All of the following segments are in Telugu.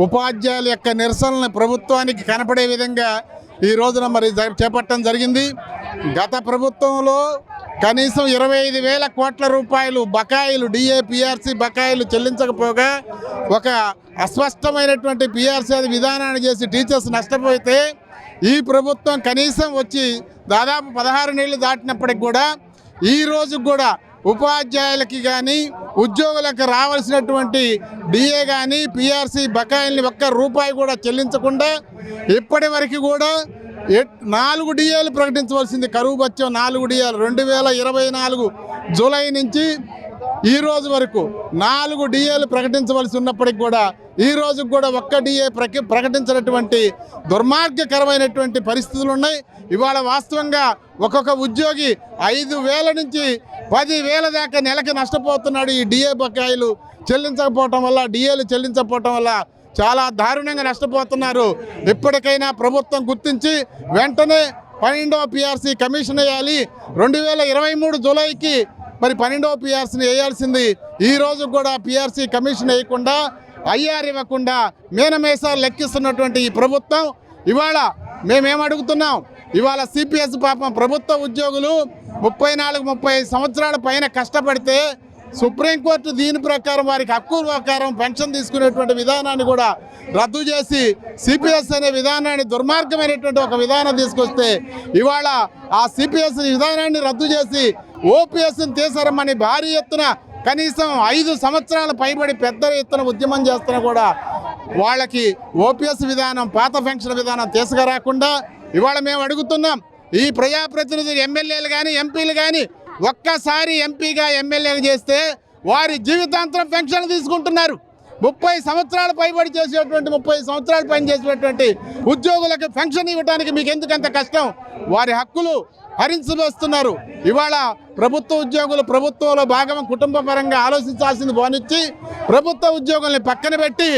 ఉపాధ్యాయుల యొక్క నిరసనలను ప్రభుత్వానికి కనపడే విధంగా ఈ రోజున మరి చేపట్టడం జరిగింది. గత ప్రభుత్వంలో కనీసం 25,000 కోట్ల రూపాయలు బకాయిలు డిఏ పిఆర్సీ బకాయిలు చెల్లించకపోగా ఒక అస్పష్టమైనటువంటి పిఆర్సీ విధానాన్ని చేసి టీచర్స్ నష్టపోతే ఈ ప్రభుత్వం కనీసం వచ్చి దాదాపు 16 నెలలు దాటినప్పటికి కూడా ఈ రోజు కూడా ఉపాధ్యాయులకి కానీ ఉద్యోగులకు రావాల్సినటువంటి డిఏ కానీ పిఆర్సీ బకాయిల్ని ఒక్క రూపాయి కూడా చెల్లించకుండా ఇప్పటి వరకు కూడా 4 డిఏలు ప్రకటించవలసింది. కరువు బత్యం 4 డిఏలు 2024 జూలై నుంచి ఈ రోజు వరకు 4 డిఏలు ప్రకటించవలసి ఉన్నప్పటికి కూడా ఈ రోజు కూడా ఒక్క డిఏ ప్రకటించినటువంటి దుర్మార్గకరమైనటువంటి పరిస్థితులు ఉన్నాయి. ఇవాళ వాస్తవంగా ఒక్కొక్క ఉద్యోగి 5,000 నుంచి 10,000 దాకా నెలకి నష్టపోతున్నాడు. ఈ డిఏ బకాయిలు చెల్లించకపోవటం వల్ల, డిఏలు చెల్లించకపోవటం వల్ల చాలా దారుణంగా నష్టపోతున్నారు. ఇప్పటికైనా ప్రభుత్వం గుర్తించి వెంటనే 12వ పిఆర్సీ కమిషన్ వేయాలి. 2023 జూలైకి మరి 12వ పిఆర్సీని వేయాల్సింది. ఈ రోజు కూడా పిఆర్సీ కమిషన్ వేయకుండా, ఐఆర్ ఇవ్వకుండా మేనమేసాలు లెక్కిస్తున్నటువంటి ఈ ప్రభుత్వం ఇవాళ మేమేమడుగుతున్నాం, ఇవాళ సిపిఎస్ పాపం ప్రభుత్వ ఉద్యోగులు 34-35 సంవత్సరాల పైన కష్టపడితే సుప్రీంకోర్టు దీని ప్రకారం వారికి హక్కు ప్రకారం పెన్షన్ తీసుకునేటువంటి విధానాన్ని కూడా రద్దు చేసి సిపిఎస్ అనే విధానాన్ని దుర్మార్గమైనటువంటి ఒక విధానం తీసుకొస్తే ఇవాళ ఆ సిపిఎస్ విధానాన్ని రద్దు చేసి ఓపీఎస్ని తీసారమని భారీ ఎత్తున కనీసం 5 సంవత్సరాల పైబడి పెద్ద ఎత్తున ఉద్యమం చేస్తున్నా కూడా వాళ్ళకి ఓపీఎస్ విధానం, పాత పెన్షన్ విధానం తీసుకురాకుండా ఇవాళ మేము అడుగుతున్నాం, ఈ ప్రజాప్రతినిధులు ఎమ్మెల్యేలు కానీ ఎంపీలు కానీ ఒక్కసారి ఎంపీగా ఎమ్మెల్యేగా చేస్తే వారి జీవితాంతరం పెన్షన్ తీసుకుంటున్నారు. 30 సంవత్సరాలు పైబడి చేసేటువంటి 30 సంవత్సరాలు పైన చేసేటువంటి ఉద్యోగులకు పెన్షన్ ఇవ్వడానికి మీకు ఎందుకంత కష్టం? వారి హక్కులు హరించవేస్తున్నారు. ఇవాళ ప్రభుత్వ ఉద్యోగులు ప్రభుత్వంలో భాగం కుటుంబ పరంగా ఆలోచించాల్సింది పోనిచ్చి ప్రభుత్వ ఉద్యోగుల్ని పక్కన పెట్టి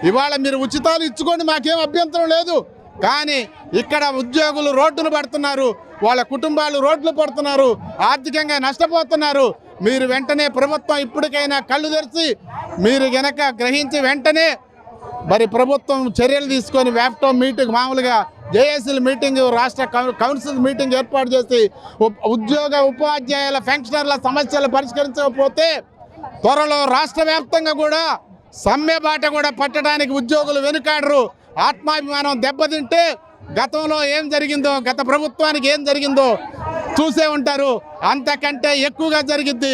ఇవాళ మీరు ఉచితాలు ఇచ్చుకోండి, మాకేం అభ్యంతరం లేదు. కానీ ఇక్కడ ఉద్యోగులు రోడ్డును పడుతున్నారు, వాళ్ళ కుటుంబాలు రోడ్లు పడుతున్నారు, ఆర్థికంగా నష్టపోతున్నారు. మీరు వెంటనే ప్రభుత్వం ఇప్పటికైనా కళ్ళు తెరిచి మీరు గనక గ్రహించి వెంటనే మరి ప్రభుత్వం చర్యలు తీసుకొని వ్యాప్టో మీటింగ్, మామూలుగా జేఏసీల మీటింగ్, రాష్ట్ర కౌన్సిల్ మీటింగ్ ఏర్పాటు చేసి ఉపాధ్యాయుల పెన్షనర్ల సమస్యలు పరిష్కరించకపోతే త్వరలో రాష్ట్ర వ్యాప్తంగా కూడా సమ్మె బాట కూడా పట్టడానికి ఉద్యోగులు వెనుకాడరు. ఆత్మాభిమానం దెబ్బతింటే గతంలో ఏం జరిగిందో, గత ప్రభుత్వానికి ఏం జరిగిందో చూసే ఉంటారు. అంతకంటే ఎక్కువగా జరిగిద్ది.